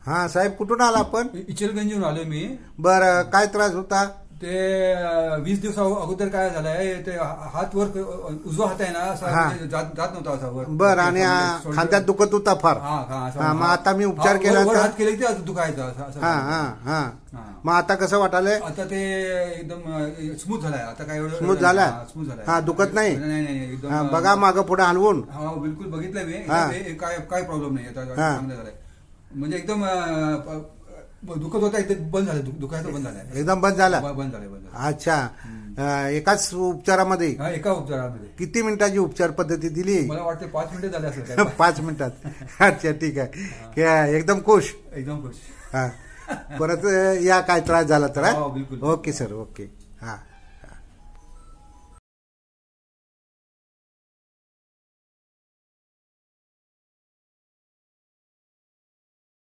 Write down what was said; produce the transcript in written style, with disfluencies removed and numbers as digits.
हा साहेब, कुठून आला आपण? इचलगंजीहून आलोय मी. बरं, काय त्रास होता? ते 20 दिवसा अगोदर काय झालंय, ते हात वर उजवा हात आहे ना असा जात नव्हता असा वर. बरं, आणि खांद्यात दुखत होता फार. मग आता मी उपचार केला हात केले की दुखायचा. हा हा हा. मग आता कसं वाटायलंय? आता ते एकदम स्मूथ झालाय. आता काय एवढं स्मूथ झाला? स्मूथ झालाय. हा, दुखत नाही? नाही एकदम. बघा मागं पुढे हलवून. हा बिलकुल बघितलंय मी. काय प्रॉब्लेम नाही आता. चांगलं झालंय म्हणजे एकदम दुखत होता एकदम बंद झालं. दुखायचं बंद झालंय. एकदम बंद झाला? बंद झालंय. अच्छा, एकाच उपचारामध्ये? एका उपचारामध्ये. किती मिनिटाची उपचार पद्धती दिली? मला वाटते 5 मिनिटं झाले असेल. 5 मिनिटात? अच्छा, ठीक आहे. एकदम खुश? एकदम खुश. हा, परत या काय त्रास झाला तर? बिलकुल. Okay sir, okay. हा.